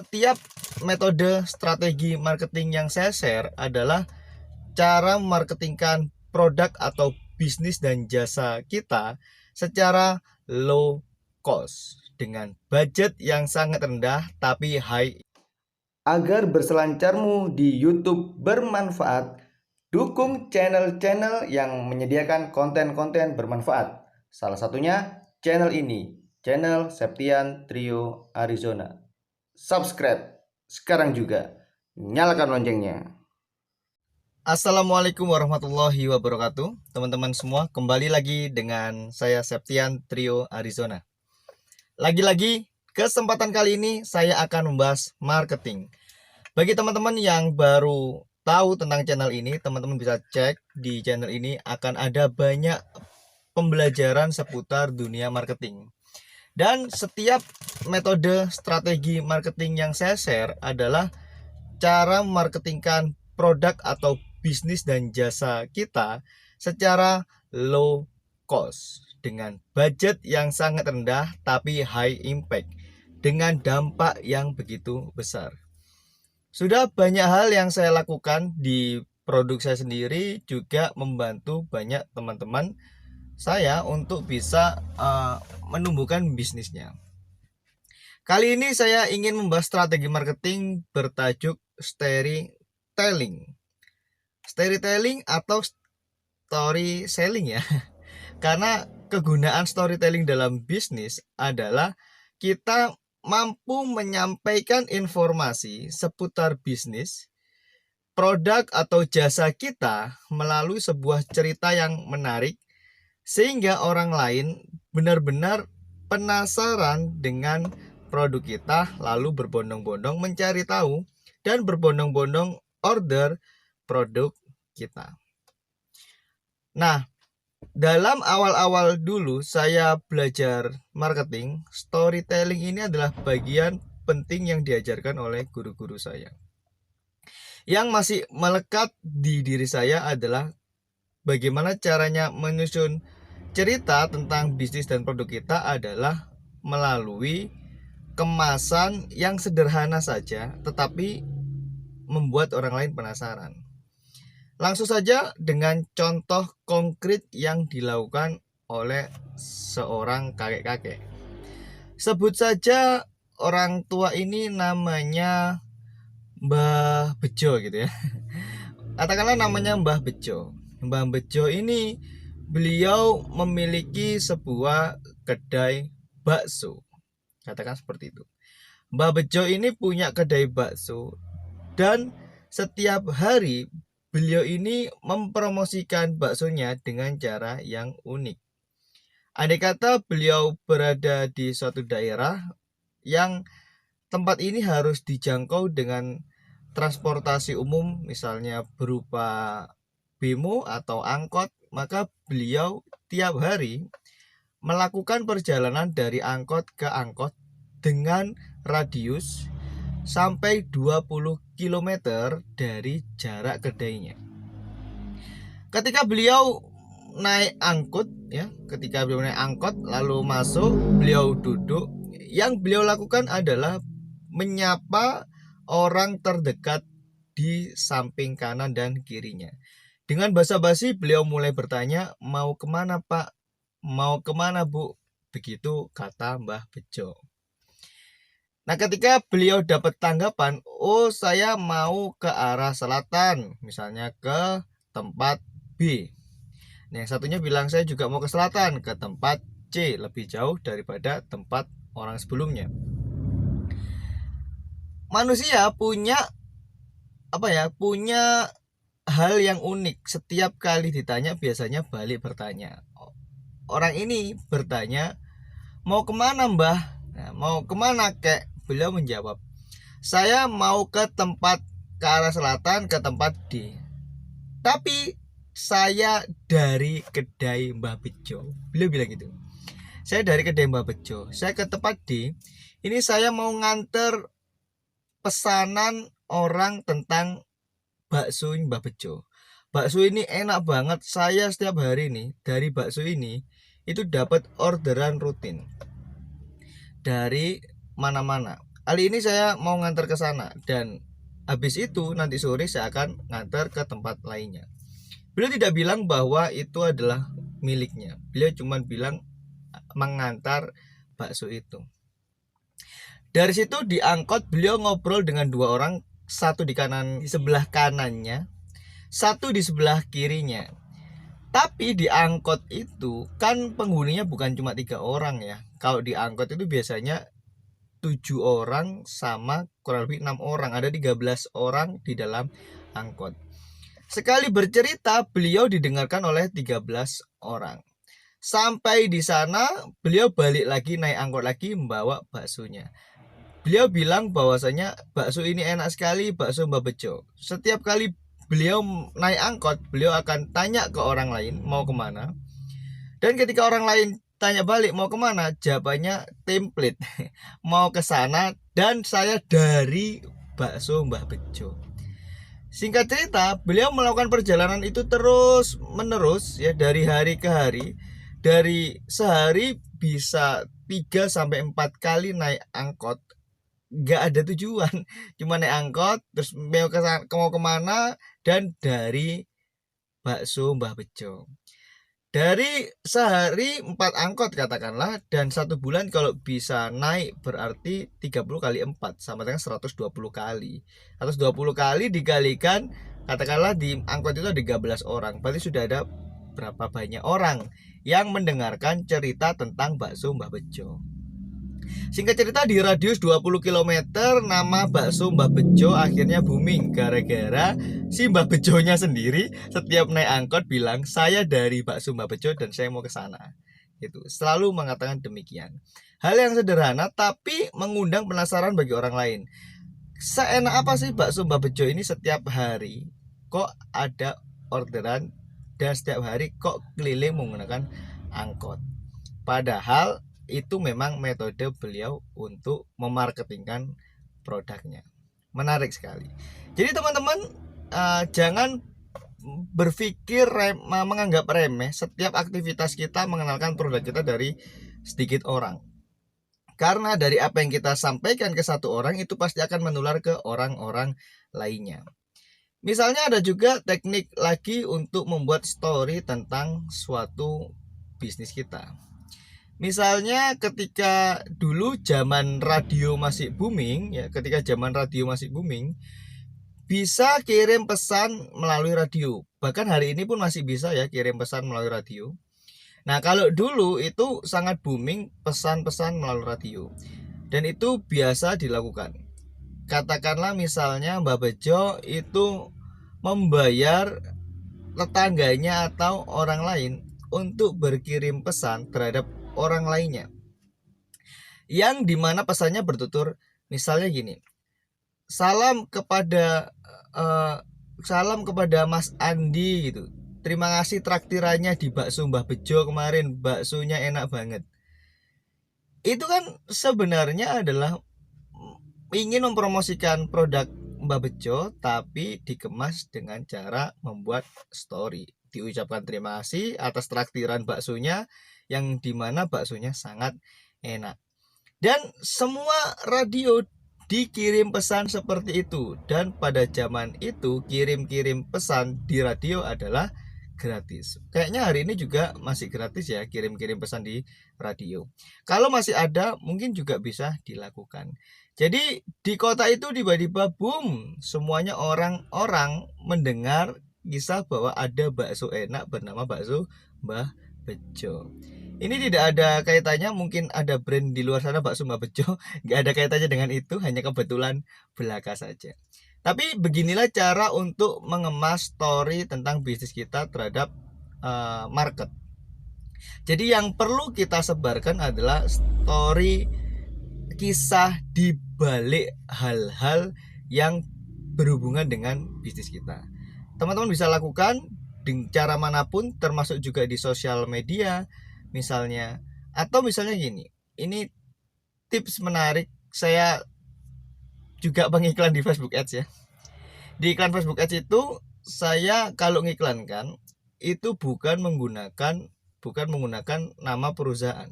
Setiap metode strategi marketing yang saya share adalah cara memarketingkan produk atau bisnis dan jasa kita secara low cost dengan budget yang sangat rendah tapi high. Agar berselancarmu di YouTube bermanfaat, dukung channel-channel yang menyediakan konten-konten bermanfaat. Salah satunya channel ini, channel Septian Trio Arizona. Subscribe sekarang juga, nyalakan loncengnya. Assalamualaikum warahmatullahi wabarakatuh. Teman-teman semua, kembali lagi dengan saya Septian Trio Arizona. Lagi-lagi kesempatan kali ini saya akan membahas marketing. Bagi teman-teman yang baru tahu tentang channel ini, teman-teman bisa cek di channel ini akan ada banyak pembelajaran seputar dunia marketing. Dan setiap metode strategi marketing yang saya share adalah cara memarketingkan produk atau bisnis dan jasa kita secara low cost dengan budget yang sangat rendah tapi high impact dengan dampak yang begitu besar. Sudah banyak hal yang saya lakukan di produk saya sendiri, juga membantu banyak teman-teman saya untuk bisa menumbuhkan bisnisnya. Kali ini saya ingin membahas strategi marketing bertajuk storytelling. Storytelling atau story selling ya. Karena kegunaan storytelling dalam bisnis adalah kita mampu menyampaikan informasi seputar bisnis, produk atau jasa kita melalui sebuah cerita yang menarik sehingga orang lain benar-benar penasaran dengan produk kita, lalu berbondong-bondong mencari tahu dan berbondong-bondong order produk kita. Nah, dalam awal-awal dulu saya belajar marketing, storytelling ini adalah bagian penting yang diajarkan oleh guru-guru saya. Yang masih melekat di diri saya adalah bagaimana caranya menyusun cerita tentang bisnis dan produk kita adalah melalui kemasan yang sederhana saja tetapi membuat orang lain penasaran. Langsung saja dengan contoh konkret yang dilakukan oleh seorang kakek-kakek. Sebut saja orang tua ini namanya Mbah Bejo gitu ya. Katakanlah namanya Mbah Bejo. Mbah Bejo ini beliau memiliki sebuah kedai bakso. Katakan seperti itu. Mbah Bejo ini punya kedai bakso dan setiap hari beliau ini mempromosikan baksonya dengan cara yang unik. Andai kata beliau berada di suatu daerah yang tempat ini harus dijangkau dengan transportasi umum, misalnya berupa bemo atau angkot, maka beliau tiap hari melakukan perjalanan dari angkot ke angkot dengan radius sampai 20 km dari jarak kedainya. Ketika beliau naik angkot lalu masuk, beliau duduk, yang beliau lakukan adalah menyapa orang terdekat di samping kanan dan kirinya. Dengan basa-basi beliau mulai bertanya, mau kemana Pak? Mau kemana Bu? Begitu kata Mbah Bejo. Nah, ketika beliau dapat tanggapan, oh saya mau ke arah selatan, misalnya ke tempat B. Nah, yang satunya bilang saya juga mau ke selatan, ke tempat C, lebih jauh daripada tempat orang sebelumnya. Manusia punya punya hal yang unik. Setiap kali ditanya biasanya balik bertanya. Orang ini bertanya, mau kemana Mbah? Nah, mau kemana kek? Beliau menjawab, saya mau ke arah selatan, ke tempat D. Tapi saya dari kedai Mbah Bejo. Beliau bilang gitu. Saya dari kedai Mbah Bejo. Saya ke tempat D. Ini saya mau nganter pesanan orang tentang bakso Mbah Bejo. Bakso ini enak banget. Saya setiap hari nih dari bakso ini itu dapat orderan rutin dari mana-mana. kali ini saya mau ngantar ke sana, dan habis itu nanti sore saya akan ngantar ke tempat lainnya. Beliau tidak bilang bahwa itu adalah miliknya. Beliau cuma bilang mengantar bakso itu. Dari situ di angkot beliau ngobrol dengan dua orang, satu di sebelah kanannya, satu di sebelah kirinya. Tapi di angkot itu kan penghuninya bukan cuma 3 orang ya. Kalau di angkot itu biasanya 7 orang sama kurang lebih 6 orang. Ada 13 orang di dalam angkot. Sekali bercerita, beliau didengarkan oleh 13 orang. Sampai di sana, beliau balik lagi, naik angkot lagi, membawa baksonya. Beliau bilang bahwasanya bakso ini enak sekali, bakso Mbak Bejo. Setiap kali beliau naik angkot, beliau akan tanya ke orang lain mau kemana. Dan ketika orang lain tanya balik mau kemana, jawabannya template, mau ke sana dan saya dari bakso Mbak Bejo. Singkat cerita, beliau melakukan perjalanan itu terus menerus ya, dari hari ke hari. Dari sehari bisa 3-4 kali naik angkot, nggak ada tujuan, cuma naik angkot terus mau kemana, dan dari bakso Mbah Bejo. Dari sehari 4 angkot katakanlah, dan 1 bulan kalau bisa naik berarti 30 kali 4 sama dengan 120 kali. 120 kali dikalikan, katakanlah di angkot itu ada 13 orang, berarti sudah ada berapa banyak orang yang mendengarkan cerita tentang bakso Mbah Bejo. Singkat cerita, di radius 20 km nama bakso Mbah Bejo akhirnya booming gara-gara si Mbah Bejonya sendiri setiap naik angkot bilang saya dari bakso Mbah Bejo dan saya mau ke sana. Itu selalu mengatakan demikian. Hal yang sederhana tapi mengundang penasaran bagi orang lain. Seenak apa sih bakso Mbah Bejo ini, setiap hari kok ada orderan dan setiap hari kok keliling menggunakan angkot. Padahal itu memang metode beliau untuk memarketingkan produknya. Menarik sekali. Jadi teman-teman, jangan berpikir menganggap remeh setiap aktivitas kita mengenalkan produk kita dari sedikit orang. Karena dari apa yang kita sampaikan ke satu orang itu pasti akan menular ke orang-orang lainnya. Misalnya ada juga teknik lagi untuk membuat story tentang suatu bisnis kita. Misalnya ketika dulu zaman radio masih booming ya, bisa kirim pesan melalui radio. Bahkan hari ini pun masih bisa ya kirim pesan melalui radio. Nah, kalau dulu itu sangat booming pesan-pesan melalui radio. Dan itu biasa dilakukan. Katakanlah misalnya Mbak Bejo itu membayar tetangganya atau orang lain untuk berkirim pesan terhadap orang lainnya, yang dimana pesannya bertutur misalnya gini, salam kepada Mas Andi gitu, terima kasih traktirannya di bakso Mbah Bejo kemarin, baksonya enak banget. Itu kan sebenarnya adalah ingin mempromosikan produk Mbah Bejo tapi dikemas dengan cara membuat story, diucapkan terima kasih atas traktiran baksonya, yang dimana baksonya sangat enak. Dan semua radio dikirim pesan seperti itu. Dan pada zaman itu kirim-kirim pesan di radio adalah gratis. Kayaknya hari ini juga masih gratis ya kirim-kirim pesan di radio. Kalau masih ada mungkin juga bisa dilakukan. Jadi di kota itu tiba-tiba boom, semuanya orang-orang mendengar kisah bahwa ada bakso enak bernama bakso Mbah Bejo. Ini tidak ada kaitannya, mungkin ada brand di luar sana bakso Mbah Bejo, nggak ada kaitannya dengan itu, hanya kebetulan belaka saja. Tapi beginilah cara untuk mengemas story tentang bisnis kita terhadap market. Jadi yang perlu kita sebarkan adalah story, kisah di balik hal-hal yang berhubungan dengan bisnis kita. Teman-teman bisa lakukan dengan cara manapun, termasuk juga di sosial media misalnya, atau misalnya gini, ini tips menarik, saya juga pengiklan di Facebook Ads ya. Di iklan Facebook Ads itu saya kalau ngiklankan itu bukan menggunakan nama perusahaan,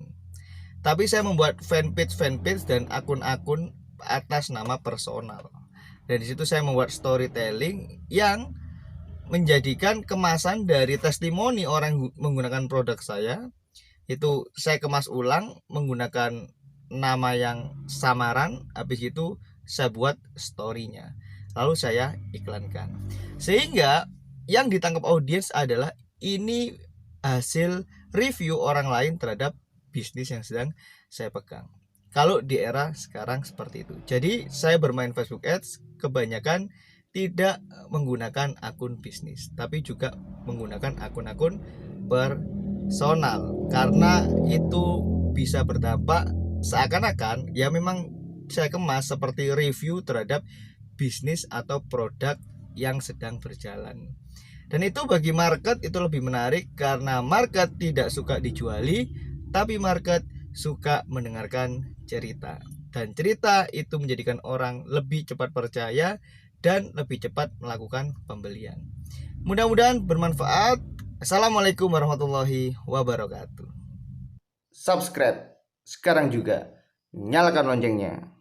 tapi saya membuat fanpage dan akun-akun atas nama personal. Dan di situ saya membuat storytelling yang menjadikan kemasan dari testimoni orang menggunakan produk saya. Itu saya kemas ulang menggunakan nama yang samaran. Habis itu saya buat story-nya, lalu saya iklankan, sehingga yang ditangkap audiens adalah ini hasil review orang lain terhadap bisnis yang sedang saya pegang. Kalau di era sekarang seperti itu. Jadi saya bermain Facebook Ads kebanyakan tidak menggunakan akun bisnis, tapi juga menggunakan akun-akun personal, karena itu bisa berdampak seakan-akan ya memang saya kemas seperti review terhadap bisnis atau produk yang sedang berjalan. Dan itu bagi market itu lebih menarik, karena market tidak suka dijuali, tapi market suka mendengarkan cerita. Dan cerita itu menjadikan orang lebih cepat percaya dan lebih cepat melakukan pembelian. Mudah-mudahan bermanfaat. Assalamualaikum warahmatullahi wabarakatuh. Subscribe sekarang juga. Nyalakan loncengnya.